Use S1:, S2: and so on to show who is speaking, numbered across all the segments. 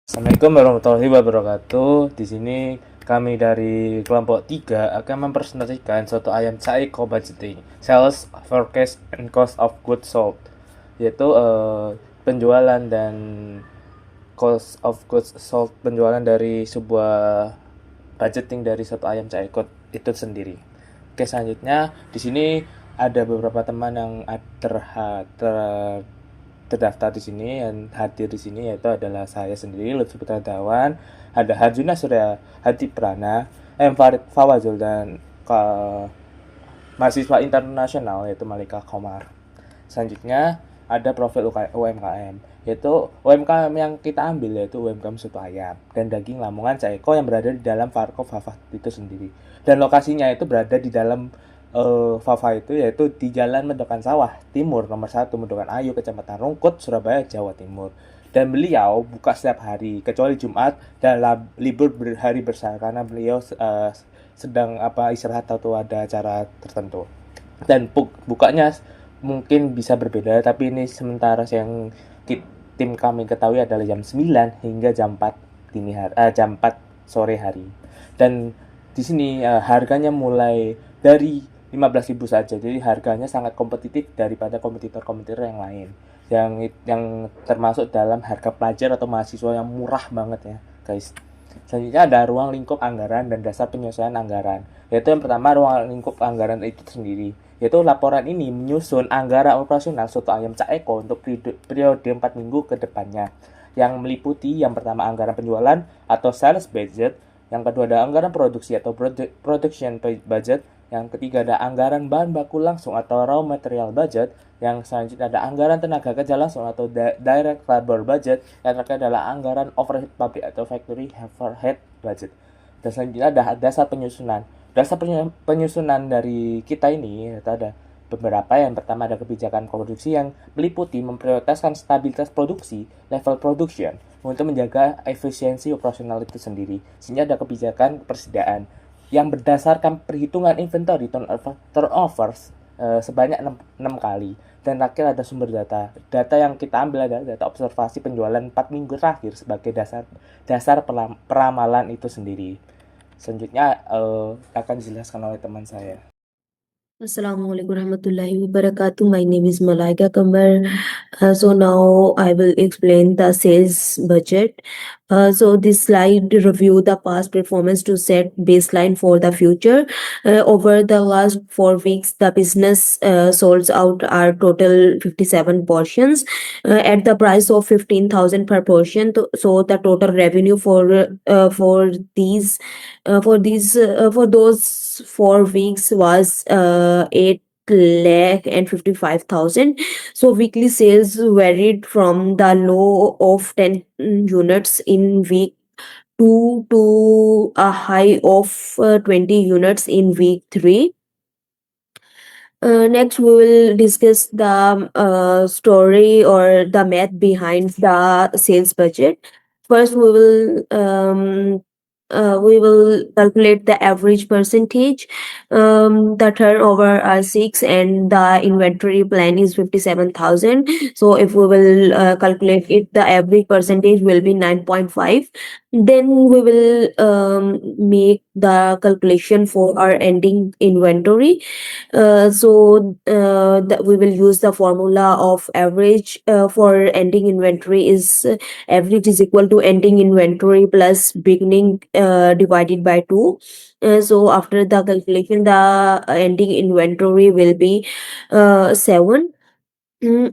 S1: Assalamualaikum warahmatullahi wabarakatuh. Di sini kami dari kelompok 3 akan mempresentasikan soto ayam Caiko budgeting, sales forecast and cost of goods sold, yaitu penjualan dan cost of goods sold, penjualan dari sebuah budgeting dari soto ayam Caiko itu sendiri. Oke, selanjutnya di sini ada beberapa teman yang terdaftar di sini dan hadir di sini, yaitu adalah saya sendiri Lutfi Putradawan, ada Harjuna Surya Hadi Prana, M Farid Fawazul, dan mahasiswa internasional yaitu Malika Komar. Selanjutnya ada profil UMKM, yaitu UMKM yang kita ambil yaitu UMKM soto ayam dan daging Lamongan Caiko yang berada di dalam Varkop Fafah itu sendiri. Dan lokasinya itu berada di dalam Fafah itu, yaitu di Jalan Mendokan Sawah Timur nomor 1 Mendokan Ayu, Kecamatan Rungkut, Surabaya, Jawa Timur. Dan beliau buka setiap hari kecuali Jumat dan libur hari besar karena beliau sedang istirahat atau ada acara tertentu. Dan bukanya mungkin bisa berbeda, tapi ini sementara yang tim kami ketahui adalah jam 9 hingga jam 4 sore hari. Dan di sini harganya mulai dari 15.000 saja. Jadi harganya sangat kompetitif daripada kompetitor-kompetitor yang lain. Yang termasuk dalam harga pelajar atau mahasiswa yang murah banget ya, guys. Selanjutnya ada ruang lingkup anggaran dan dasar penyesuaian anggaran. Yaitu yang pertama, ruang lingkup anggaran itu sendiri. Yaitu laporan ini menyusun anggaran operasional soto ayam Cak Eko untuk periode 4 minggu ke depannya. Yang meliputi yang pertama anggaran penjualan atau sales budget, yang kedua ada anggaran produksi atau production budget, yang ketiga ada anggaran bahan baku langsung atau raw material budget, yang selanjutnya ada anggaran tenaga kerja langsung atau direct labor budget, yang terakhir adalah anggaran overhead pabrik atau factory overhead budget. Dan selanjutnya ada dasar penyusunan. Dasar penyusunan dari kita ini ada beberapa. Yang pertama ada kebijakan produksi yang meliputi memprioritaskan stabilitas produksi, level production, untuk menjaga efisiensi operasional itu sendiri. Sehingga ada kebijakan persediaan yang berdasarkan perhitungan inventory turnovers sebanyak 6 kali. Dan terakhir ada sumber data. Data yang kita ambil adalah data observasi penjualan 4 minggu terakhir sebagai dasar peramalan itu sendiri. Selanjutnya akan dijelaskan oleh teman saya.
S2: Assalamualaikum warahmatullahi wabarakatuh. My name is Malaika Kambar. So now I will explain the sales budget. So this slide review the past performance to set baseline for the future. Over the last 4 weeks, the business sold out our total 57 portions at the price of 15,000 per portion. So the total revenue for those 4 weeks was 8,55,000. So weekly sales varied from the low of 10 units in week 2 to a high of 20 units in week 3. Next, we will discuss the story or the math behind the sales budget. First, we will calculate the average percentage. The turnover are 6 and the inventory plan is 57,000. So if we will calculate it, the average percentage will be 9.5. Then we will make the calculation for our ending inventory. That we will use the formula of average for ending inventory is average is equal to ending inventory plus beginning divided by 2. So after the calculation, the ending inventory will be 7.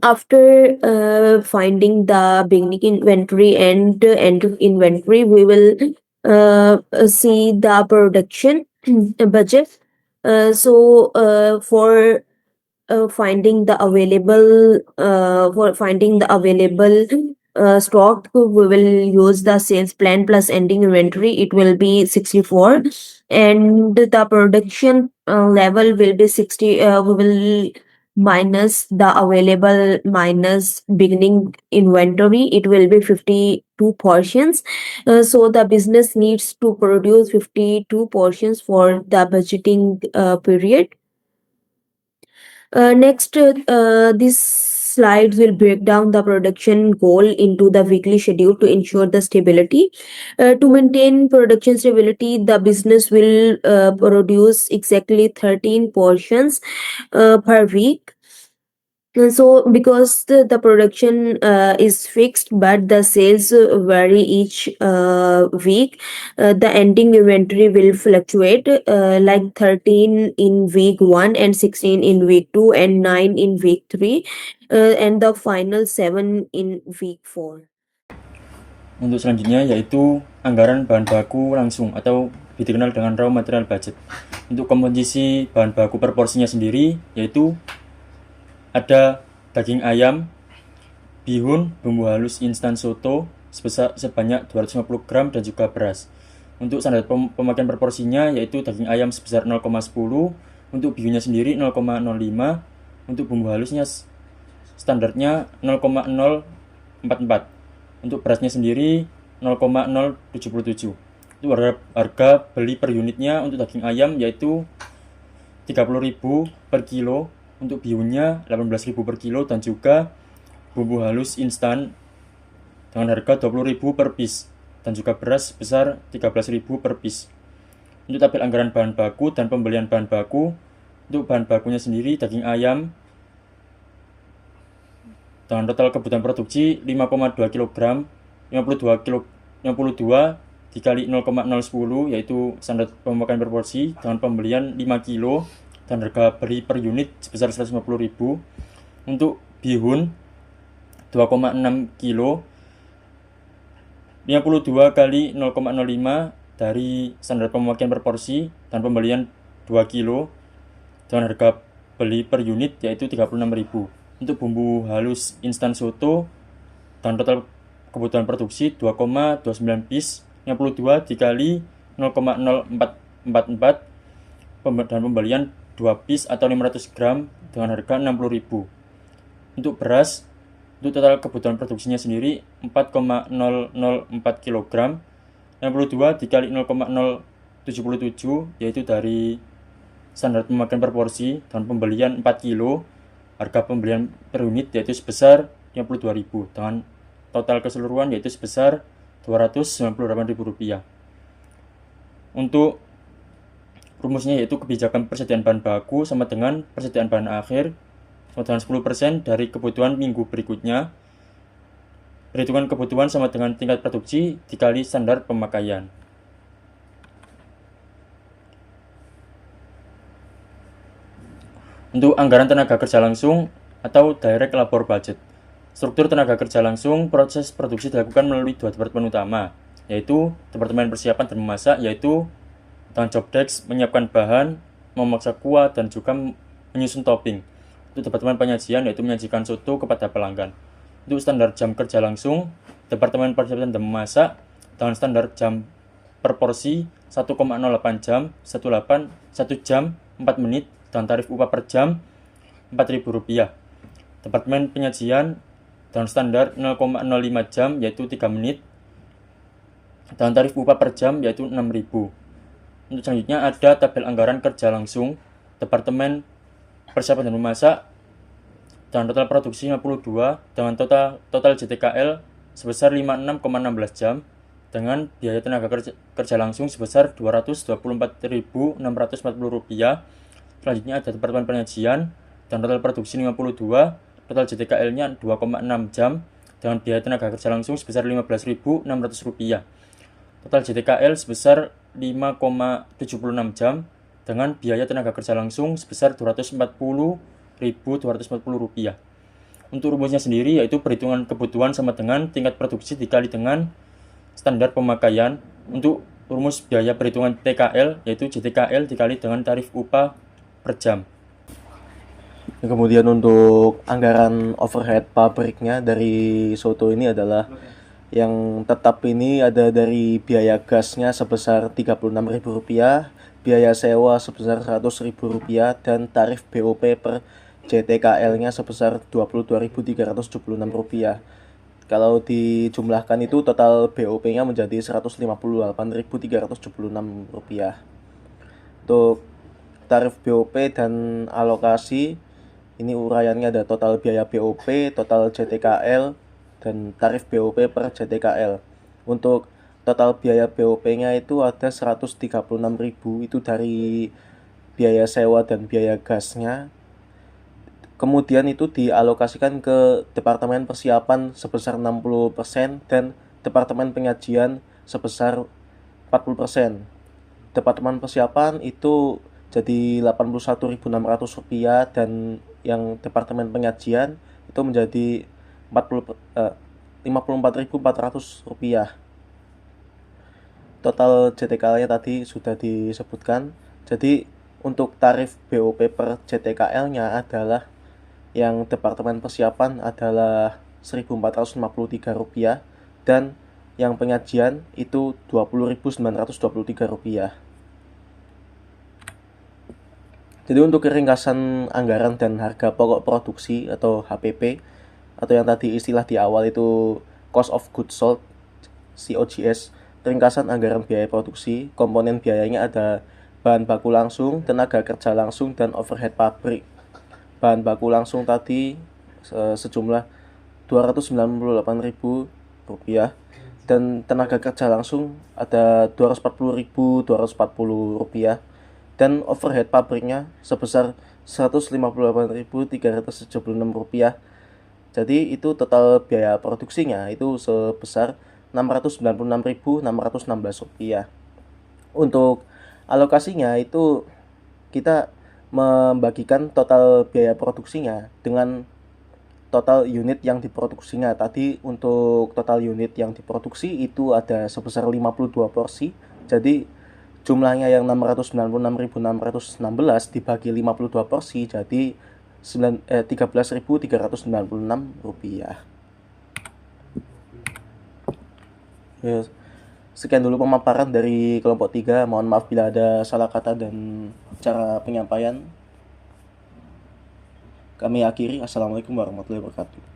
S2: After finding the beginning inventory and ending inventory, we will see the production budget. For finding the available stock, we will use the sales plan plus ending inventory. It will be 64, and the production level will be 60. We will minus the available minus beginning inventory. It will be 52 portions. So the business needs to produce 52 portions for the budgeting period. Next, this slides will break down the production goal into the weekly schedule to ensure the stability. To maintain production stability, the business will produce exactly 13 portions per week. So because the production is fixed but the sales vary each week, the ending inventory will fluctuate, like 13 in week 1 and 16 in week 2 and 9 in week 3, and the final 7 in week 4.
S3: Untuk selanjutnya yaitu anggaran bahan baku langsung atau dikenal dengan raw material budget. Untuk komposisi bahan baku per porsinya sendiri yaitu ada daging ayam, bihun, bumbu halus instan soto sebanyak 250 gram dan juga beras. Untuk standar pemakaian per porsinya yaitu daging ayam sebesar 0,10, untuk bihunnya sendiri 0,05, untuk bumbu halusnya standarnya 0,044, untuk berasnya sendiri 0,077. Itu harga beli per unitnya untuk daging ayam yaitu 30.000 per kilo, untuk bihunnya 18.000 per kilo, dan juga bumbu halus instan dengan harga 20.000 per piece, dan juga beras sebesar 13.000 per piece. Untuk tabel anggaran bahan baku dan pembelian bahan baku, untuk bahan bakunya sendiri daging ayam dengan total kebutuhan produksi 5,2 kg, 52 dikali 0,010 yaitu standar pemakaian per porsi, dengan pembelian 5 kg dan harga beli per unit sebesar 150.000. Untuk bihun 2,6 kg, 52 kali 0,05 dari standar pemakaian per porsi dan pembelian 2 kg dengan harga beli per unit yaitu 36.000. Untuk bumbu halus instan soto dan total kebutuhan produksi 2,29 piece, 52 dikali 0,0444 dan pembelian 2 piece atau 500 gram dengan harga 60.000. Untuk beras, untuk total kebutuhan produksinya sendiri 4,004 kg, 62 dikali 0,077 yaitu dari standar pemakaian per porsi dan pembelian 4 kg, harga pembelian per unit yaitu sebesar 52.000 dengan total keseluruhan yaitu sebesar Rp298.000. Untuk rumusnya yaitu kebijakan persediaan bahan baku sama dengan persediaan bahan akhir sama dengan 10% dari kebutuhan minggu berikutnya. Perhitungan kebutuhan sama dengan tingkat produksi dikali standar pemakaian. Untuk anggaran tenaga kerja langsung atau direct labor budget. Struktur tenaga kerja langsung, proses produksi dilakukan melalui 2 departemen utama, yaitu Departemen Persiapan dan Memasak, yaitu dengan job desk, menyiapkan bahan, memaksa kuah, dan juga menyusun topping. Untuk Departemen Penyajian, yaitu menyajikan soto kepada pelanggan. Untuk standar jam kerja langsung, Departemen Persiapan dan Memasak dengan standar jam per porsi 1,08 jam, 1 jam 4 menit, dan tarif upah per jam Rp4.000. Departemen Penyajian dengan standar 0,05 jam yaitu 3 menit, dan tarif upah per jam yaitu Rp6.000. Untuk selanjutnya ada tabel anggaran kerja langsung Departemen Persiapan dan Memasak dengan total produksi 52 dengan total JTKL sebesar 56,16 jam dengan biaya tenaga kerja langsung sebesar Rp224.640. Selanjutnya ada Departemen Penyajian dan total produksi 52, total JTKL-nya 2,6 jam dengan biaya tenaga kerja langsung sebesar Rp15.600. Total JTKL sebesar 5,76 jam dengan biaya tenaga kerja langsung sebesar Rp240.240. Untuk rumusnya sendiri yaitu perhitungan kebutuhan sama dengan tingkat produksi dikali dengan standar pemakaian. Untuk rumus biaya perhitungan TKL yaitu JTKL dikali dengan tarif upah per jam.
S4: Kemudian untuk anggaran overhead pabriknya dari soto ini adalah yang tetap ini ada dari biaya gasnya sebesar Rp36.000, biaya sewa sebesar Rp100.000, dan tarif BOP per JTKL-nya sebesar Rp22.376. Kalau dijumlahkan itu total BOP-nya menjadi Rp158.376. Untuk tarif BOP dan alokasi Ini uraiannya ada total biaya BOP, total JTKL, dan tarif BOP per JTKL. Untuk total biaya BOP-nya itu ada 136.000, itu dari biaya sewa dan biaya gasnya. Kemudian itu dialokasikan ke Departemen Persiapan sebesar 60% dan Departemen Penyajian sebesar 40%. Departemen Persiapan itu jadi Rp81.600 dan yang Departemen Penyajian itu menjadi Rp54.400. Total JTKL-nya tadi sudah disebutkan. Jadi untuk tarif BOP per JTKL-nya adalah yang Departemen Persiapan adalah Rp1.453 dan yang penyajian itu Rp20.923. Jadi untuk ringkasan anggaran dan harga pokok produksi atau HPP, atau yang tadi istilah di awal itu cost of goods sold, COGS, ringkasan anggaran biaya produksi, komponen biayanya ada bahan baku langsung, tenaga kerja langsung, dan overhead pabrik. Bahan baku langsung tadi sejumlah Rp298.000 dan tenaga kerja langsung ada Rp240.240 dan overhead pabriknya sebesar Rp158.376. Jadi itu total biaya produksinya itu sebesar Rp696.616. Untuk alokasinya itu kita membagikan total biaya produksinya dengan total unit yang diproduksinya. Tadi untuk total unit yang diproduksi itu ada sebesar 52 porsi. Jadi jumlahnya yang 696.616 dibagi 52 porsi jadi Rp13.396. Ya, sekian dulu pemaparan dari kelompok 3. Mohon maaf bila ada salah kata dan cara penyampaian. Kami akhiri. Assalamualaikum warahmatullahi wabarakatuh.